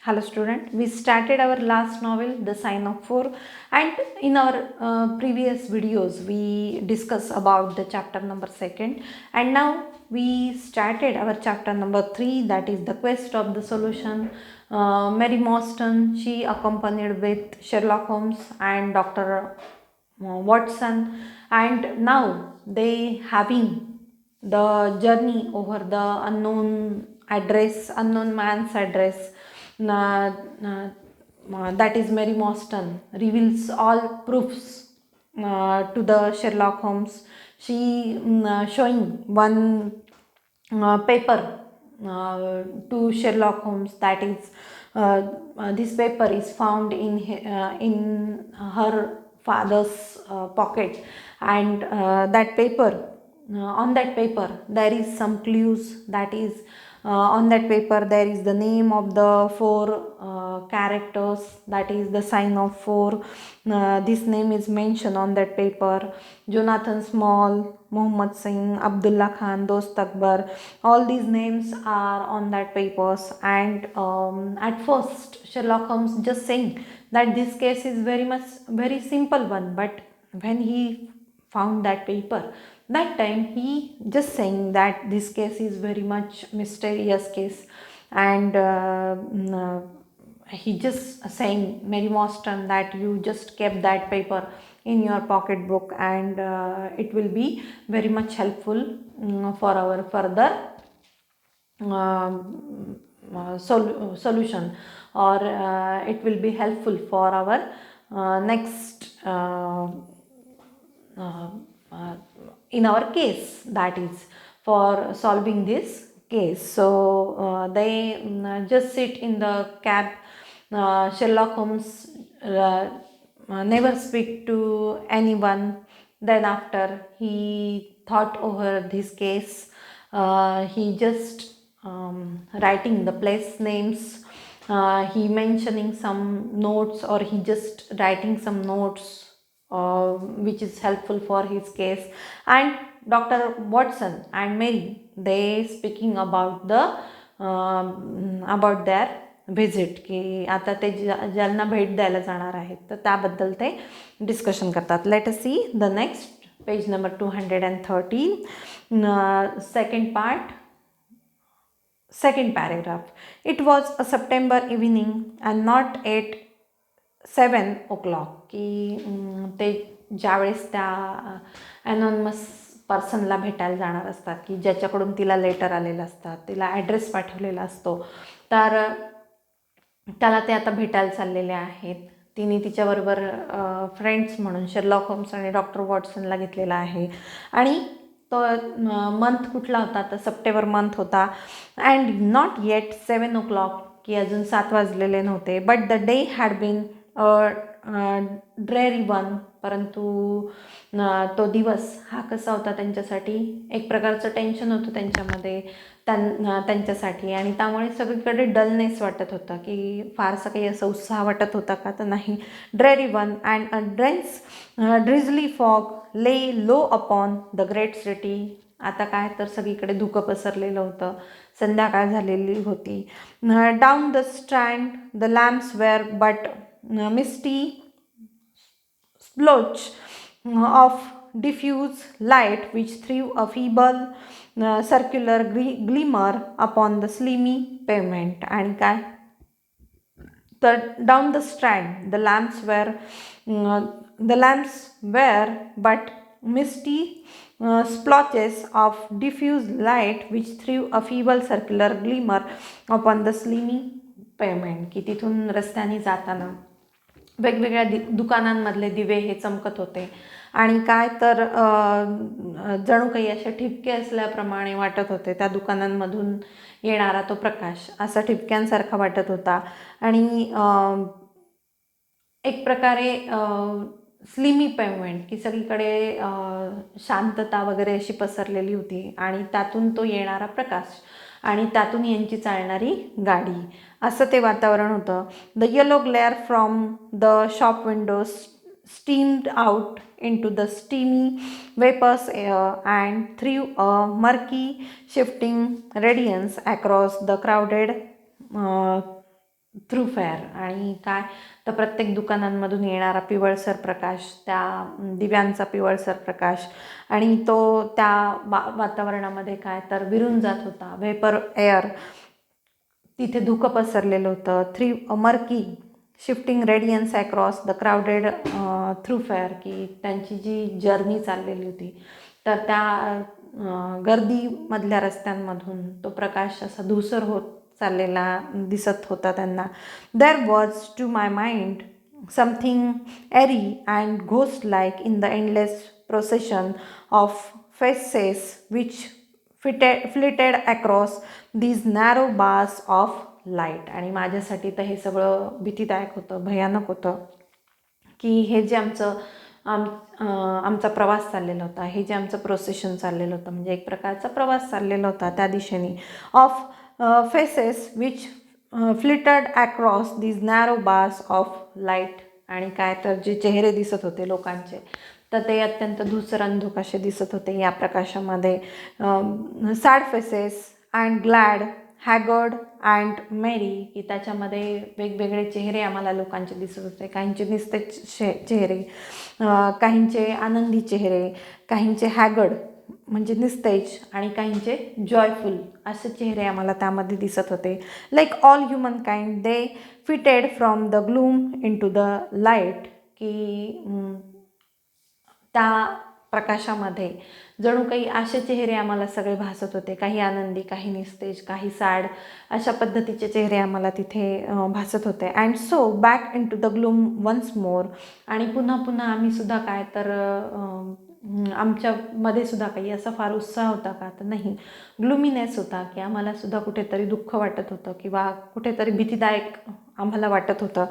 Hello student, we started our last novel The Sign of Four, and in our previous videos we discussed about the chapter number 2nd, and now we started our chapter number 3, that is the quest of the solution. Mary Morstan, she accompanied with Sherlock Holmes and Dr. Watson, and now they having the journey over the unknown man's address. That is Mary Morstan reveals all proofs to the Sherlock Holmes. She showing one paper to Sherlock Holmes, that is this paper is found in her father's pocket, and that paper on that paper there is some clues, that is on that paper there is the name of the four characters, that is the sign of four. This name is mentioned on that paper: Jonathan Small, Muhammad Singh, Abdullah Khan, Dost Akbar. All these names are on that papers, and at first Sherlock Holmes just saying that this case is very simple one, but when he found that paper, that time he just saying that this case is very much mysterious case, and he just saying Mary Morstan that you just kept that paper in your pocketbook, and it will be very much helpful for our further solution, or it will be helpful for our next in our case, that is for solving this case. So they just sit in the cab. Sherlock Holmes never speak to anyone. Then after he thought over this case, he just writing the place names, he mentioning some notes, or he just writing some notes which is helpful for his case. And Dr. Watson and Mary, they speaking about their visit, की आता ते ज्यांना भेट द्यायला जाणार आहेत तर त्याबद्दल ते डिस्कशन करतात. Let us see the next page number 213, second part, second paragraph. It was a September evening and not at 7 o'clock. की ते ज्यावेळेस त्या अनॉनमस पर्सनला भेटायला जाणार असतात, की ज्याच्याकडून तिला लेटर आलेलं असतात, तिला ॲड्रेस पाठवलेला असतो, तर त्याला ते आता भेटायला चाललेले आहेत. तिने तिच्याबरोबर फ्रेंड्स म्हणून शर्लॉक होम्स आणि डॉक्टर वॉटसनला घेतलेला आहे. आणि तो मंथ कुठला होता, तर सप्टेंबर मंथ होता. अँड नॉट येट 7 o'clock, की अजून 7 वाजलेले नव्हते. But the day had been dreary one, परंतु तो दिवस हा कसा होता त्यांच्यासाठी, एक प्रकारचं टेन्शन होतं त्यांच्यामध्ये त्यांच्यासाठी, आणि त्यामुळे सगळीकडे डलनेस वाटत होता, की फारसं काही असं उत्साह वाटत होता का, तर नाही. Dreary one and a drizzly fog lay low upon the great city. आता काय तर सगळीकडे धुकं पसरलेलं होतं, संध्याकाळ झालेली होती. Down the Strand the lamps were but misty splotch of diffuse light which threw a feeble circular glimmer upon the slimy pavement. आणि काय तर down the strand the lamps were but misty splotches of diffuse light which threw a feeble circular glimmer upon the slimy pavement. की तिथून रस्त्याने जाताना वेगवेगळ्या दुकानांमधले दिवे हे चमकत होते, आणि काय तर जणू काही असे ठिपके असल्याप्रमाणे वाटत होते. त्या दुकानांमधून येणारा तो प्रकाश असा ठिपक्यांसारखा वाटत होता, आणि एक प्रकारे स्लिमी पेवमेंट, की सगळीकडे शांतता वगैरे अशी पसरलेली होती, आणि त्यातून तो येणारा प्रकाश, आणि त्यातून यांची चालणारी गाडी, असं ते वातावरण होतं. The yellow glare from the shop Windows steamed out into the steamy vapors air and threw a murky shifting radiance across the crowded through fair. आणि काय तर प्रत्येक दुकानांमधून येणारा पिवळसर प्रकाश, त्या दिव्यांचा पिवळसर प्रकाश, आणि तो त्या वातावरणामध्ये काय तर विरून जात होता. वेपर एअर, तिथे धुकं पसरलेलं होतं. Murky shifting Radiance across the crowded through fair, की त्यांची जी जर्नी चाललेली होती तर त्या गर्दीमधल्या रस्त्यांमधून तो प्रकाश असा धूसर होत चाललेला दिसत होता त्यांना. There was to my mind something eerie and ghost like in the endless procession of faces which flitted across these narrow bars of light. आणि माझ्यासाठी तर हे सगळं भीतीदायक होतं, भयानक होतं, की हे जे आमचा प्रवास चाललेला होता, हे जे आमचं प्रोसेशन चाललेलं होतं, म्हणजे एक प्रकारचा प्रवास चाललेला होता त्या दिशेने, of faces which flitted across these narrow bars of light. आणि काय तर जे चेहरे दिसत होते लोकांचे तर ते अत्यंत धूसर अंधुक असे दिसत होते या प्रकाशामध्ये. Sad faces and glad, haggard and merry, की त्याच्यामध्ये वेगवेगळे चेहरे आम्हाला लोकांचे दिसत होते. काहींचे निस्तेज चेहरे, काहींचे आनंदी चेहरे, काहींचे हॅगर्ड म्हणजे निस्तेज, आणि काहींचे जॉयफुल असे चेहरे आम्हाला त्यामध्ये दिसत होते. Like all humankind they fitted from the gloom into the light, की त्या प्रकाशामध्ये जणू काही असे चेहरे आम्हाला सगळे भासत होते. काही आनंदी, काही निस्तेज, काही सॅड, अशा पद्धतीचे चेहरे आम्हाला तिथे भासत होते. And so back into the gloom once more. आणि पुन्हा पुन्हा आम्ही सुद्धा काय तर आमच्यामध्ये सुद्धा काही असा फार उत्साह होता का तर नाही, ग्लुमिनेस होता, की आम्हाला सुद्धा कुठेतरी दुःख वाटत होतं किंवा कुठेतरी भीतीदायक आम्हाला वाटत होतं.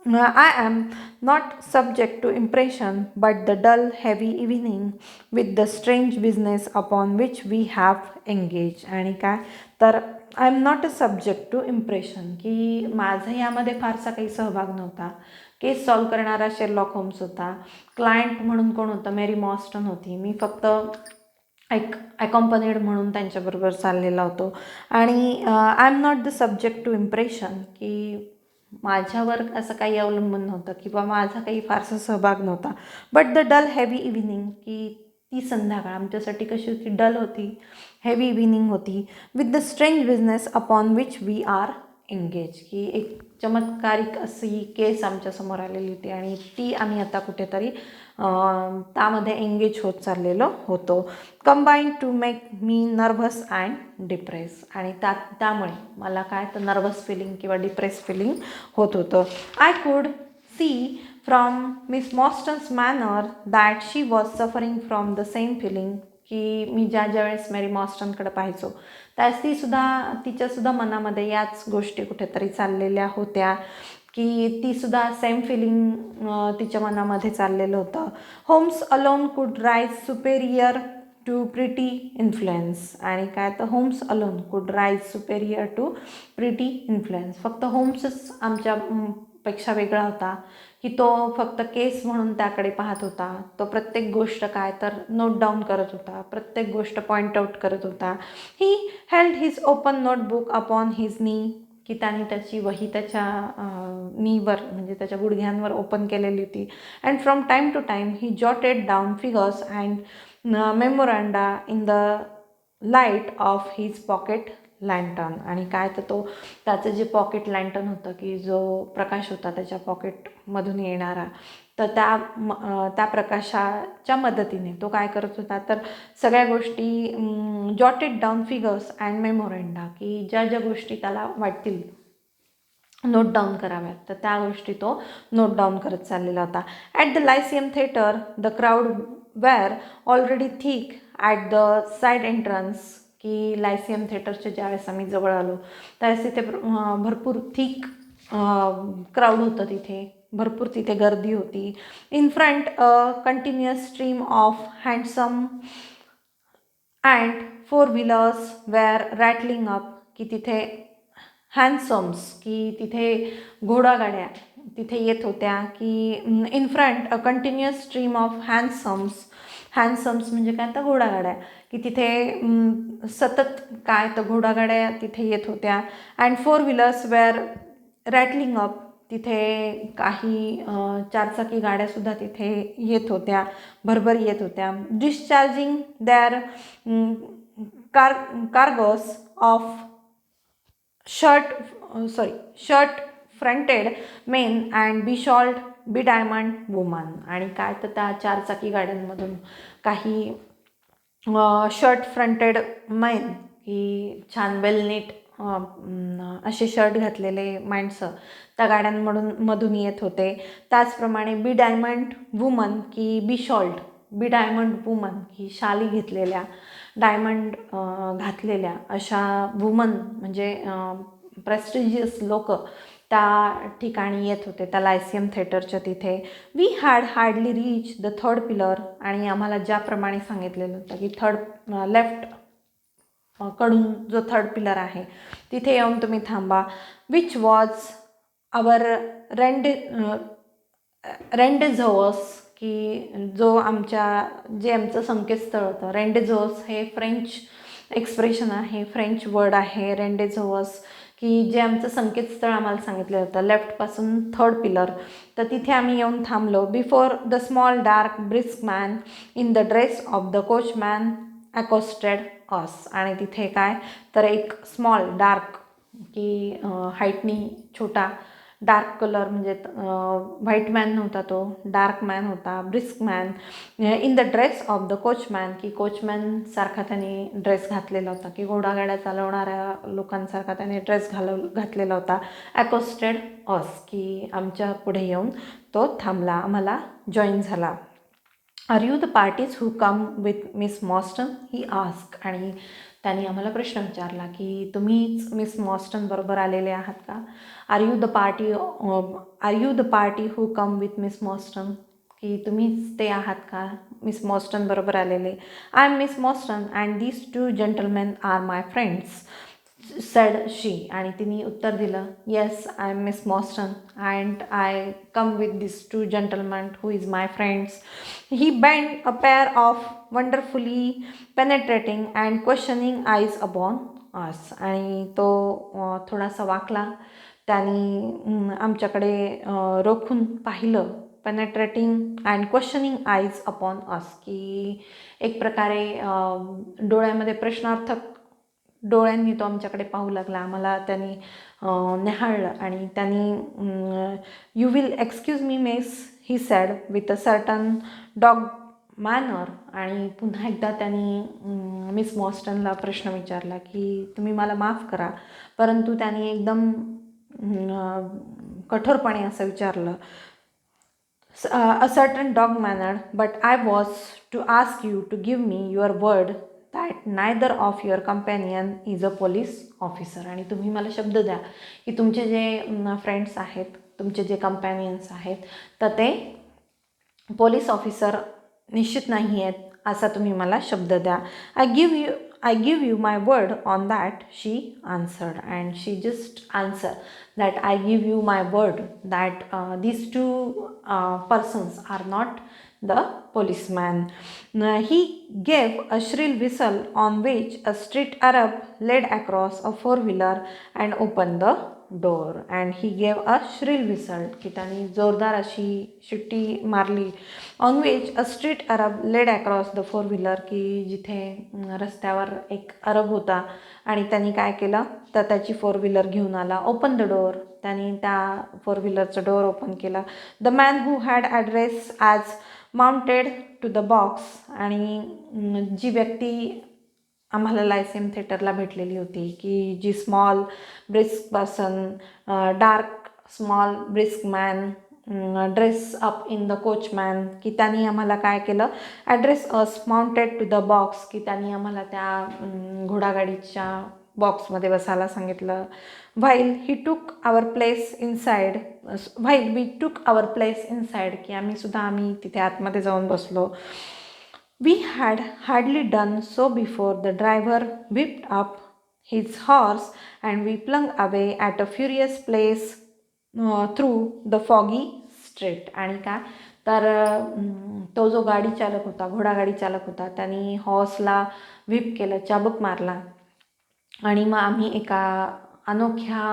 I am not subject to impression, but the dull, heavy evening with the strange business upon which we have engaged. आणि काय तर I am not a subject to impression, की माझा यामध्ये फारसा काही सहभाग नव्हता. केस सॉल्व करणारा शेरलॉक होम्स होता. क्लायंट म्हणून कोण होतं, मेरी मॉस्टन होती. मी फक्त अकॉम्पनीड म्हणून त्यांच्याबरोबर चाललेला होतो. आणि I am not the subject to impression, की माझ्यावर असं काही अवलंबून नव्हतं किंवा माझा काही फारसा सहभाग नव्हता. But the dull heavy evening, की ती संध्याकाळ आमच्यासाठी कशी होती, डल होती, हेवी इव्हिनिंग होती. With the strange business upon which we are engage, की एक चमत्कारिक अशी केस आमच्यासमोर आलेली होती आणि ती आम्ही आता कुठेतरी त्यामध्ये एंगेज होत चाललेलो होतो. Combine to make me nervous and depress. आणि त्यामुळे मला काय तर नर्व्हस फिलिंग किंवा डिप्रेस फिलिंग होत होतं. I could see from Miss Morstan's manner that she was suffering from the same feeling, की मी ज्या वेळेस मेरी मॉस्टनकडे पाहायचो त्यास तिच्यासुद्धा मनामध्ये याच गोष्टी कुठेतरी चाललेल्या होत्या, की तीसुद्धा सेम फिलिंग तिच्या मनामध्ये चाललेलं होतं. Holmes alone could rise superior to pretty influence. आणि काय तर Holmes alone could rise superior to pretty influence. फक्त होम्सच आमच्यापेक्षा वेगळा होता, की तो फक्त केस म्हणून त्याकडे पाहत होता. तो प्रत्येक गोष्ट काय तर नोट डाऊन करत होता, प्रत्येक गोष्ट पॉईंट आऊट करत होता. He held his open notebook upon his नी, की त्याने त्याची वही त्याच्या नीवर म्हणजे त्याच्या गुडघ्यांवर ओपन केलेली होती. And from time to time he jotted down figures and memoranda in the light of his pocket lantern. आणि काय तर त्याचं जे पॉकेट लँटर्न होतं, की जो प्रकाश होता त्याच्या पॉकेटमधून येणारा, तर त्या प्रकाशाच्या मदतीने तो काय करत होता तर सगळ्या गोष्टी jotted down figures and memoranda, की ज्या ज्या गोष्टी त्याला वाटतील नोट डाऊन कराव्यात तर त्या गोष्टी तो नोट डाऊन करत चाललेला होता. At the Lyceum theatre the crowd were already thick at the side entrance, की लायसियम थिएटरच्या ज्यावेळेस आम्ही जवळ आलो त्यावेळेस तिथे भरपूर थिक क्राऊड होतं, तिथे भरपूर तिथे गर्दी होती. In front continuous stream of hansom and four wheelers were rattling up, की तिथे हँडसम्स, की तिथे घोडागाड्या तिथे येत होत्या. की in front a continuous stream of hansoms म्हणजे काय तर घोडागाड्या, की तिथे सतत काय तर घोडागाड्या तिथे येत होत्या. And four wheelers were rattling up, तिथे काही चारचाकी गाड्यासुद्धा तिथे येत होत्या, भरभर येत होत्या. Discharging their cargoes of shirt fronted men and beshawled be diamond woman. आणि काय तर त्या चारचाकी गाड्यांमधून काही शर्ट फ्रंटेड मेन, की छान वेलनीट असे शर्ट घातलेले माणसं त्या गाड्यांमधून येत होते. त्याचप्रमाणे बी डायमंड वुमन, की बी डायमंड वुमन, की शाली घेतलेल्या, डायमंड घातलेल्या अशा वुमन म्हणजे प्रेस्टिजियस लोक त्या ठिकाणी येत होते, त्या लायसियम थिएटरच्या तिथे. We had hardly reach the third pillar. आणि आम्हाला ज्याप्रमाणे सांगितलेलं होतं की लेफ्ट कडून जो थर्ड पिलर आहे तिथे येऊन तुम्ही थांबा. विच वॉज आवर रेंडेझोअस, की जो आमचं संकेतस्थळ होतं. रेंडेझोअस हे फ्रेंच एक्सप्रेशन आहे, फ्रेंच वर्ड आहे रेंडेझोअस, की जे आमचं संकेतस्थळ आम्हाला सांगितलं होतं लेफ्टपासून थर्ड पिलर. तर तिथे आम्ही येऊन थांबलो. Before the small dark brisk man in the dress of the coachman accosted us. आणि तिथे काय तर एक स्मॉल डार्क, की हाईटनी छोटा, डार्क कलर म्हणजे व्हाईट मॅन नव्हता तो, डार्क मॅन होता, brisk man in the dress of the coachman, की कोचमॅनसारखा त्याने ड्रेस घातलेला होता, की घोडागाड्या चालवणाऱ्या लोकांसारखा त्याने ड्रेस घातलेला होता. अकोस्टेड अस, की आमच्या पुढे येऊन तो थांबला, आम्हाला जॉईन झाला. Are you the parties who come with Miss Morstan, he ask. आणि त्यांनी आम्हाला प्रश्न विचारला की तुम्हीच मिस मॉस्टन बरोबर आलेले आहात का? Are you the party who come with Miss Morstan, की तुम्हीच ते आहात का मिस मॉस्टन बरोबर आलेले? I am Miss Morstan and these two gentlemen are my friends, said she. आणि तिने उत्तर दिलं, yes I am Miss Morstan and I come with this two gentleman who is my friends. He bend a pair of wonderfully penetrating and questioning eyes upon us. आणि तो थोडासा वाकला, त्यांनी आमच्याकडे रोखून पाहिलं. Penetrating and questioning eyes upon अस, की एक प्रकारे डोळ्यामध्ये प्रश्नार्थक डोळ्यांनी तो आमच्याकडे पाहू लागला. आम्हाला त्यांनी निहाळलं आणि त्यांनी you will excuse me miss, he sad with a certain dog manner. आणि पुन्हा एकदा त्यांनी मिस मॉस्टनला प्रश्न विचारला की तुम्ही मला माफ करा, परंतु त्यांनी एकदम कठोरपणे असं विचारलं, a certain dog manner, but I was to ask you to give me your word that neither of your companion is a police officer. आणि तुम्ही मला शब्द द्या की तुमचे जे फ्रेंड्स आहेत, तुमचे जे कंपॅनियन्स आहेत, तर ते पोलीस ऑफिसर निश्चित नाही आहेत असा तुम्ही मला शब्द द्या. I give you my word on that, she answered. And she just answered that I give you my word that these two persons are not the policeman. He gave a shrill whistle on which a street Arab led across a four-wheeler and opened the door. And he gave a shrill whistle, की त्यांनी जोरदार अशी शिट्टी मारली. On which a street Arab led across the four wheeler, की जिथे रस्त्यावर एक अरब होता आणि त्यांनी काय केलं तर त्याची फोर व्हीलर घेऊन आला. ओपन द डोअर, त्यांनी त्या फोर व्हीलरचं डोअर ओपन केलं. The man who had address as mounted to the box. आणि जी व्यक्ती आम्हाला लायसियम थिएटरला भेटलेली होती, की जी small brisk person, dark small brisk man, dress up in the coachman, की त्यांनी आम्हाला काय केलं, address us mounted to the box, की त्यांनी आम्हाला त्या घोडागाडीच्या बॉक्समध्ये बसायला सांगितलं. व्हाईल वी टूक आवर प्लेस इनसाइड, की आम्ही तिथे आतमध्ये जाऊन बसलो. We had hardly done so before the driver whipped up his horse and we plunged away at a furious pace through the foggy street. आणि काय तर तो जो गाडी चालक होता, घोडागाडी चालक होता, त्यांनी हॉर्सला व्हिप केलं, चाबूक मारला. आणि मग आम्ही एका अनोख्या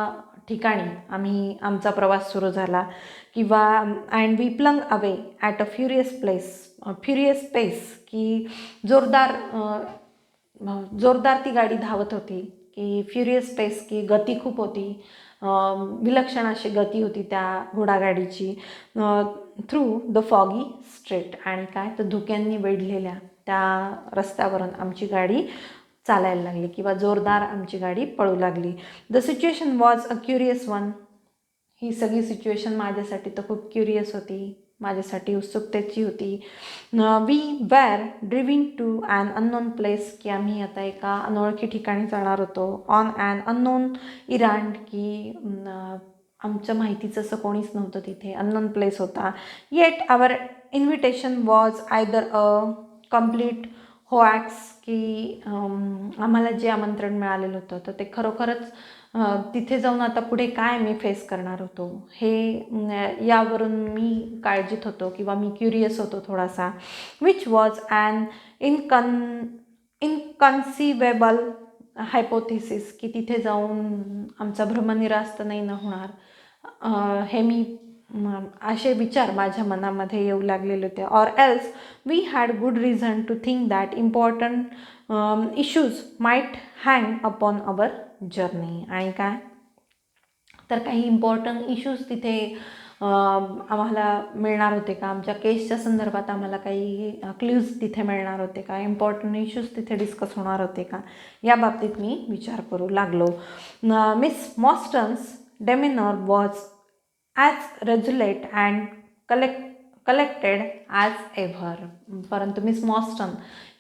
ठिकाणी आमचा प्रवास सुरू झाला किंवा and we plunge away at a furious pace की जोरदार ती गाडी धावत होती की फ्युरियस पेस की गती खूप होती, विलक्षण अशी गती होती त्या घोडागाडीची थ्रू द फॉगी स्ट्रीट. आणि काय तर धुक्यांनी वेढलेल्या त्या रस्त्यावरून आमची गाडी चालायला लागली किंवा जोरदार आमची गाडी पळू लागली. The situation was a curious one. ही सगळी सिच्युएशन माझ्यासाठी तर खूप क्युरियस होती, माझ्यासाठी उत्सुकतेची होती. We were driving to an unknown place की आम्ही आता एका अनोळखी ठिकाणी जाणार होतो. ऑन ॲन अननोन इरांड की आमच्या माहितीचं असं कोणीच नव्हतं तिथे, अननोन प्लेस होता. Yet our invitation was either a complete hoax की आम्हाला जे आमंत्रण मिळालेलं होतं तर ते खरोखरच तिथे जाऊन आता पुढे काय मी फेस करणार होतो हे यावरून मी काळजीत होतो किंवा मी क्युरियस होतो थोडासा. विच वॉज ॲन इनकन्सिवेबल हायपोथिसिस की तिथे जाऊन आमचा भ्रमनिरास तर नाही न होणार, हे मी असे विचार माझ्या मनामध्ये येऊ लागलेले होते. Or else we had good reason to think that important issues might hang upon our journey. आणि काय तर काही इम्पॉर्टंट इश्यूज तिथे आम्हाला मिळणार होते का, आमच्या केसच्या संदर्भात आम्हाला काही क्ल्यूज तिथे मिळणार होते का, इम्पॉर्टंट इश्यूज तिथे डिस्कस होणार होते का, या बाबतीत मी विचार करू लागलो. Miss Morstan's demeanour was as resolute and collected as ever. परंतु मिस मॉस्टन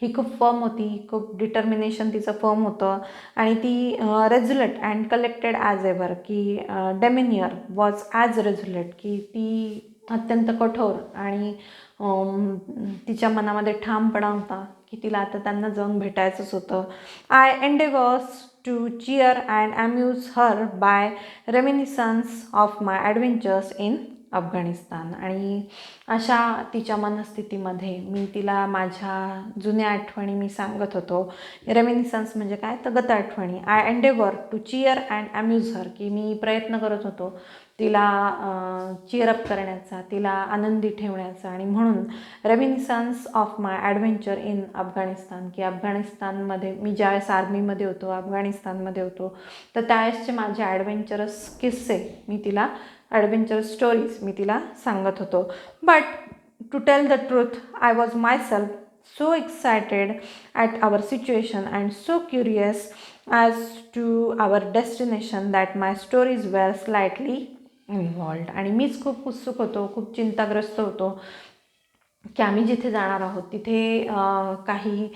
ही खूप फर्म होती, खूप डिटर्मिनेशन तिचं फर्म होतं आणि ती रेझुलेट अँड कलेक्टेड ॲज एव्हर की डेमिनियर वॉज ॲज रेझुलेट की ती अत्यंत कठोर आणि तिच्या मनामध्ये ठामपणा होता की तिला आता त्यांना जाऊन भेटायचंच होतं. I endeavours to cheer and amuse her by reminiscences of my adventures in Afghanistan. आणि अशा तिच्या मनस्थितीमध्ये मी तिला माझ्या जुन्या आठवणी मी सांगत होतो. रेमिनिसन्स म्हणजे काय तर गत आठवणी. I endeavour to cheer and amuse her की मी प्रयत्न करत होतो तिला चिअरअप करण्याचा, तिला आनंदी ठेवण्याचा. आणि म्हणून reminiscences of my adventure in Afghanistan की अफगाणिस्तानमध्ये मी ज्यावेळेस आर्मीमध्ये होतो, अफगाणिस्तानमध्ये होतो तर त्यावेळेसचे माझे ॲडव्हेंचरस किस्से मी तिला ॲडव्हेंचर स्टोरीज मी तिला सांगत होतो. But to tell the truth I was myself so excited at our situation and so curious as to our destination that my stories were slightly involved. आणि मीच खूप उत्सुक होतो, खूप चिंताग्रस्त होतो की आम्ही जिथे जाणार आहोत तिथे काही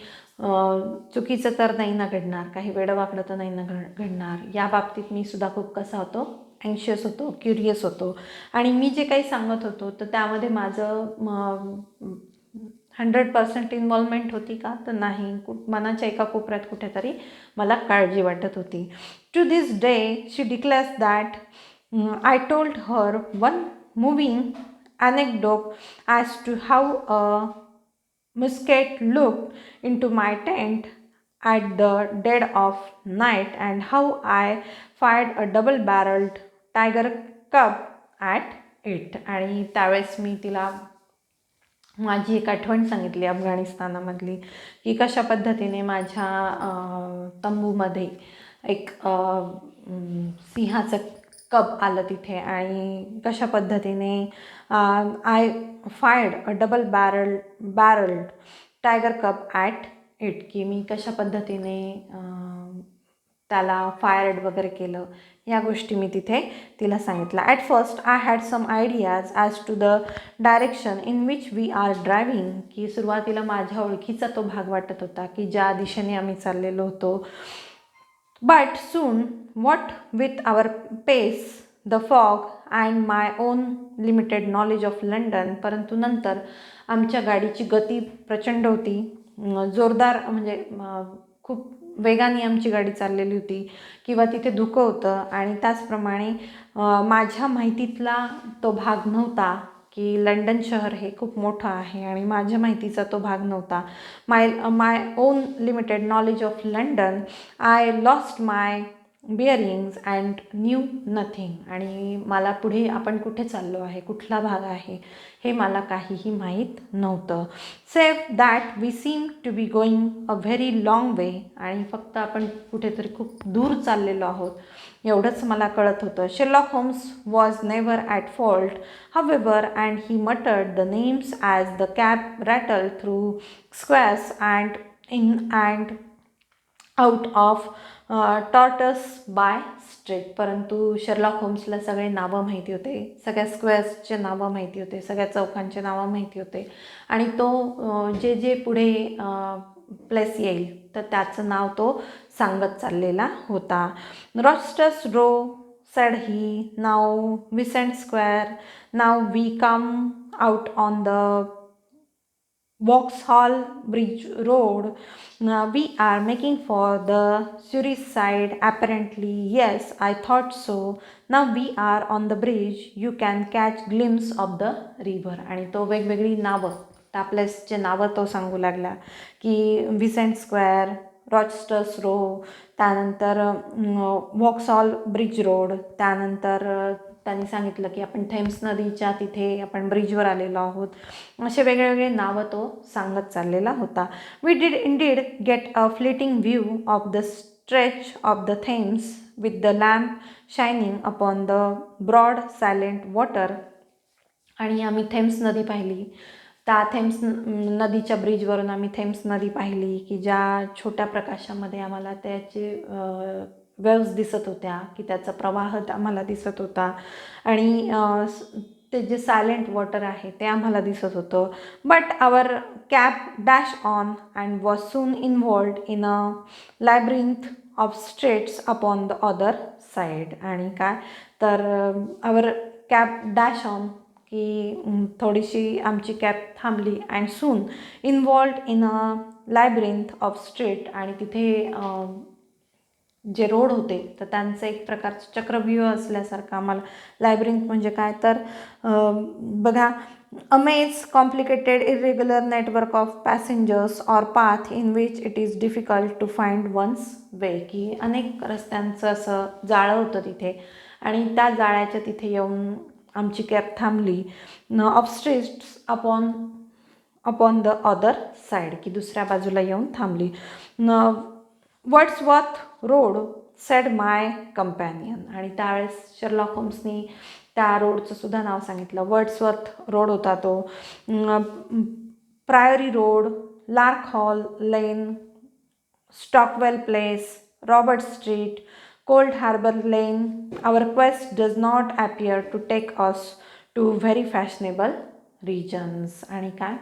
चुकीचं तर नाही ना घडणार, काही वेडंवाकडं तर नाही ना घडणार, या बाबतीत मी सुद्धा खूप कसा होतो, अँक्शियस होतो, क्युरियस होतो. आणि मी जे काही सांगत होतो तर त्यामध्ये माझं 100% इन्व्हॉल्वमेंट होती का तर नाही, मनाच्या एका कोपऱ्यात कुठेतरी मला काळजी वाटत होती. To this day she declares that I told her one moving anecdote as to how a musket looked into my tent at the dead of night and how I fired a double-barreled tiger cub at it. आणि त्यावेळेस मी तिला माझी एक आठवण सांगितली अफगाणिस्तानामधली की कशा पद्धतीने माझ्या तंबूमध्ये एक सिंहाचं कब आलं तिथे आणि कशा पद्धतीने आय फायर्ड अ बॅरल्ड टायगर कब ॲट इट की मी कशा पद्धतीने त्याला फायर्ड वगैरे केलं, या गोष्टी मी तिथे तिला सांगितलं. At first I had some ideas as to the direction in which we are driving की सुरुवातीला माझ्या ओळखीचा तो भाग वाटत होता की ज्या दिशेने आम्ही चाललेलो होतो. But soon what with our pace the fog and my own limited knowledge of London. परंतु नंतर आमच्या गाडीची गती प्रचंड होती, जोरदार म्हणजे खूप वेगाने आमची गाडी चाललेली होती किंवा तिथे धुकं होतं. आणि त्याचप्रमाणे माझ्या माहितीतला तो भाग नव्हता की लंडन शहर हे खूप मोठं आहे आणि माझ्या माहितीचा तो भाग नव्हता. My own limited knowledge of London. I lost my bearings and knew nothing. आणि मला पुढे आपण कुठे चाललो आहे, कुठला भाग आहे हे मला काहीही माहीत नव्हतं. Save that we seem to be going a very long way. आणि फक्त आपण कुठेतरी खूप दूर चाललेलो आहोत एवढंच मला कळत होतं. Sherlock Holmes was never at fault however, and he muttered the names as the cab rattled through squares and in and out of tortuous by street. परंतु शेरलॉक होम्सला सगळे नावं माहिती होते, सगळ्या स्क्वेअर्सचे नावं माहिती होते, सगळ्या चौकांचे नावं माहिती होते. आणि तो जे जे पुढे प्लेस येईल तर त्याचं नाव तो सांगत चाललेला होता. रॉस्टस row said he, now Vicent Square, now we come out on the Vauxhall Bridge Road. We are making for the Surrey side apparently. Yes, I thought so. Now we are on the bridge. You can catch glimpse of the river. आणि तो वेगवेगळी नावं, त्या प्लेसचे नावं तो सांगू लागला की विसेंट स्क्वेअर, रॉचेस्टर रो, त्यानंतर वॉक्सहॉल ब्रिज रोड, त्यानंतर त्यांनी सांगितलं की आपण थेम्स नदीच्या तिथे आपण ब्रिजवर आलेलो आहोत. असे वेगळे नावं तो सांगत चाललेला होता. We did indeed get a fleeting view of the stretch of the Thames with the lamp shining upon the broad silent water. आणि आम्ही थेम्स नदी पाहिली. त्या थेम्स नदीच्या ब्रिजवरून आम्ही थेम्स नदी पाहिली की ज्या छोट्या प्रकाशामध्ये आम्हाला त्याचे वेव्स दिसत होत्या, की त्याचा प्रवाह आम्हाला दिसत होता. आणि ते जे सायलेंट वॉटर आहे ते आम्हाला दिसत होतं. But our cab dash on and was soon involved in a labyrinth of streets upon the other side. आणि काय तर आवर कॅब डॅश ऑन की थोडीशी आमची कॅब थांबली and soon involved in a labyrinth of street. आणि तिथे जे रोड होते तर त्यांचं एक प्रकारचं चक्रव्यूह असल्यासारखं आम्हाला. लायब्रिंथ म्हणजे काय तर बघा, a maze complicated irregular network of passengers or path in which it is difficult to find one's way. की अनेक रस्त्यांचं असं जाळं होतं तिथे आणि त्या जाळ्याच्या तिथे येऊन आमची कॅब थांबली. Of streets upon the other side, की दुसऱ्या बाजूला येऊन थांबली. वर्ड्सवर्थ रोड सेड माय कंपॅनियन. आणि त्यावेळेस शेरलॉक होम्सनी त्या रोडचं सुद्धा नाव सांगितलं. वर्ड्सवर्थ रोड होता तो. Priory Road, Lark Hall Lane, Stockwell Place, Robert Street, Cold Harbour Lane. Our quest does not appear to take us to very fashionable regions. आणि काय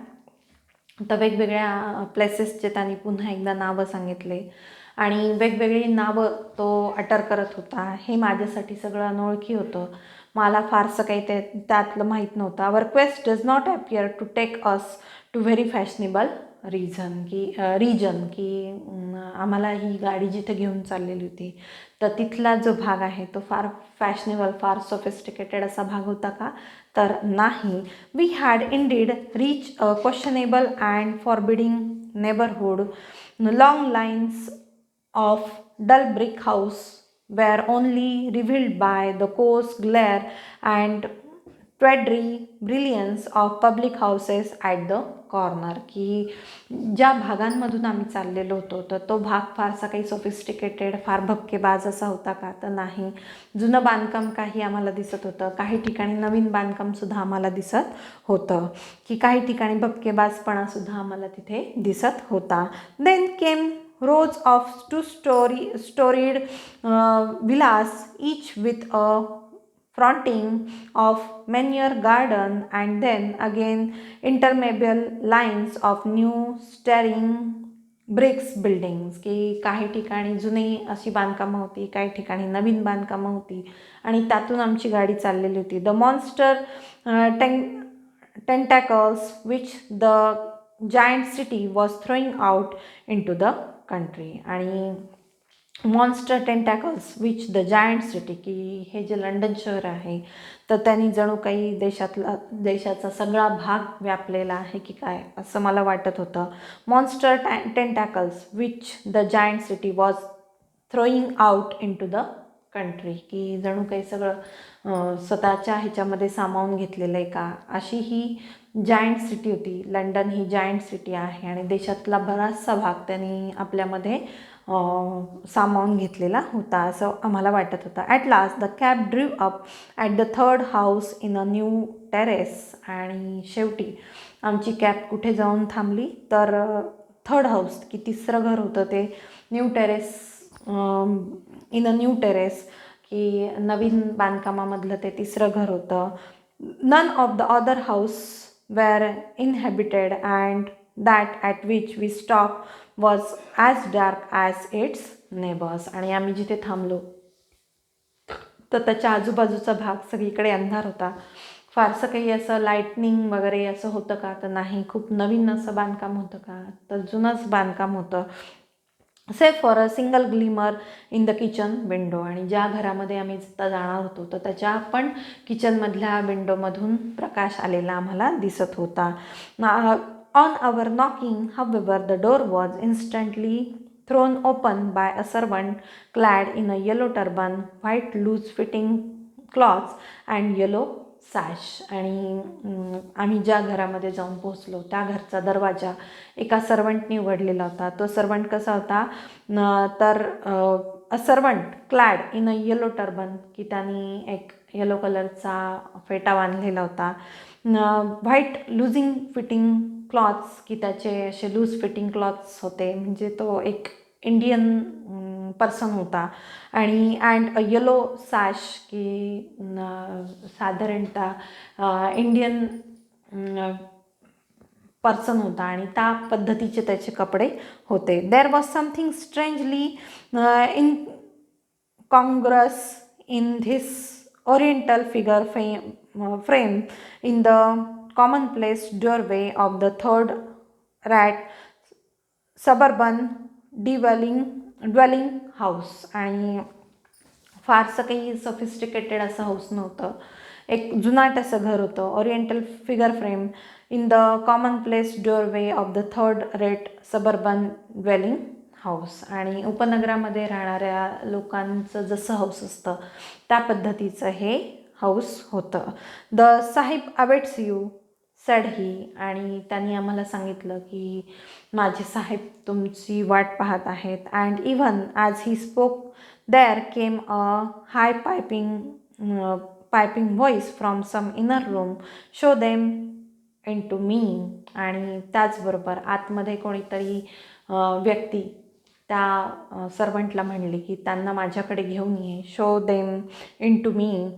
तर वेगवेगळ्या प्लेसेसचे त्यांनी पुन्हा एकदा नावं सांगितले आणि वेगवेगळी नावं तो अटर करत होता. हे माझ्यासाठी सगळं अनोळखी होतं, मला फारसं काही त्यातलं माहीत नव्हतं. Our quest does not appear to take us to very fashionable region की आम्हाला ही गाडी जिथे घेऊन चाललेली होती तर तिथला जो भाग आहे तो फार फॅशनेबल, फार सोफिस्टिकेटेड असा भाग होता का तर नाही. We had indeed reach a questionable and forbidding neighbourhood. Long lines of dull brick house were only revealed by the coarse glare and tawdry brilliance of public houses at the corner. की ज्या भागांमधून आम्ही चाललेलो होतो तर तो भाग फारसा काही सोफिस्टिकेटेड, फार भपकेबाज असा होता का तर नाही. जुनं बांधकाम काही आम्हाला दिसत होतं, काही ठिकाणी नवीन बांधकामसुद्धा आम्हाला दिसत होतं, की काही ठिकाणी भपकेबाजपणासुद्धा आम्हाला तिथे दिसत होता. Then came rows of storied villas, each with a fronting of manure garden, and then again interminable lines of new staring bricks buildings. की काही ठिकाणी जुनी अशी बांधकामं होती, काही ठिकाणी नवीन बांधकामं होती आणि त्यातून आमची गाडी चाललेली होती. The monster tentacles which the giant city was throwing out into the country. आणि monster tentacles which the giant city, की हे जे लंडन शहर आहे तर त्यांनी जणू काही देशाचा सगळा भाग व्यापलेला आहे की काय असं मला वाटत होतं. Monster tentacles which the giant city was throwing out into the country, की जणू काही सगळं स्वतःच्या ह्याच्यामध्ये सामावून घेतलेलं आहे का, अशी ही जायंट सिटी होती. लंडन ही जायंट सिटी आहे आणि देशातला बराचसा भाग त्यांनी आपल्यामध्ये सामावून घेतलेला होता असं आम्हाला वाटत होतं. At last the cab ड्रीव up at the third house in a new terrace. आणि शेवटी आमची कॅब कुठे जाऊन थांबली तर थर्ड हाऊस, की तिसरं घर होतं ते new terrace, in a new terrace, की नवीन बांधकामामधलं ते तिसरं घर होतं. None of the other house were inhabited and that at which we stop was as dark as its neighbours. आणि आम्ही जिथे थांबलो तर त्याच्या आजूबाजूचा भाग सगळीकडे अंधार होता. फारसं काही असं लाईटनिंग वगैरे असं होतं का, तर नाही. खूप नवीन असं बांधकाम होतं का, तर जुनंच बांधकाम होतं. Safe for a single glimmer in the kitchen window. आणि ज्या घरामध्ये आम्ही जिथं जाणार होतो तर त्याच्या पण किचनमधल्या विंडोमधून प्रकाश आलेला आम्हाला दिसत होता. On our knocking however the door was instantly thrown open by a servant clad in a yellow turban, white loose fitting cloths and yellow sash. आणि आम्ही ज्या घरामध्ये जाऊन पोहोचलो त्या घरचा दरवाजा एका सर्वंटनी उघडलेला होता. तो सर्वंट कसा होता तर a servant clad in a yellow turban, की त्यांनी एक येलो कलरचा फेटा बांधलेला होता. व्हाईट लुझिंग फिटिंग क्लॉथ्स, की त्याचे असे लूज फिटिंग क्लॉथ्स होते, म्हणजे तो एक इंडियन पर्सन होता. आणि अँड अ येलो सॅश, की साधारणतः इंडियन पर्सन होता आणि त्या पद्धतीचे त्याचे कपडे होते. There was something strangely incongruous in this oriental figure frame in the commonplace doorway of the third rat suburban dwelling house. आणि फारसं काही सफिस्टिकेटेड असं हाऊस नव्हतं. एक जुनाट असं घर होतं. Oriental figure frame in the commonplace doorway of the third rate suburban dwelling house. आणि उपनगरामध्ये राहणाऱ्या लोकांचं जसं हाऊस असतं त्या पद्धतीचं हे हाऊस होतं. The Sahib awaits you said he. आणि त्यांनी आम्हाला सांगितलं की माझे साहेब तुमची वाट पाहत आहेत. And even as he spoke there came a high piping voice from some inner room, show them in to me. आणि त्याचबरोबर आतमध्ये कोणीतरी व्यक्ती त्या सर्वंटला म्हणली की त्यांना माझ्याकडे घेऊन ये. Show them in to me.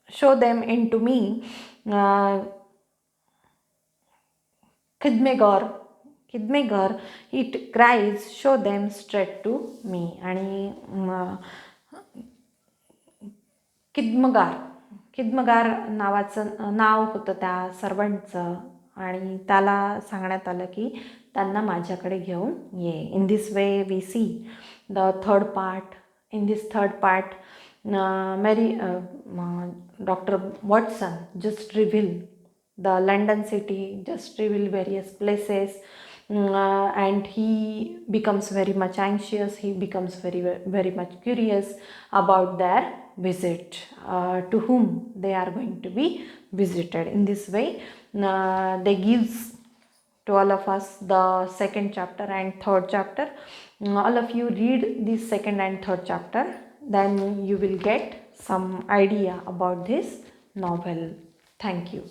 Show them in to me. Khidmatgar it cries, show them straight to me. आणि खिदमगार नावाचं नाव होतं त्या सर्वंटचं. आणि त्याला सांगण्यात आलं की त्यांना माझ्याकडे घेऊन ये. In this way we see the third part. In this third part Dr. Watson just reveal the London city, just reveal various places, and he becomes very much anxious. He becomes very much curious about their visit, to whom they are going to be visited. In this way, they gives to all of us the second chapter and third chapter. All of you read this second and third chapter, then you will get some idea about this novel. Thank you.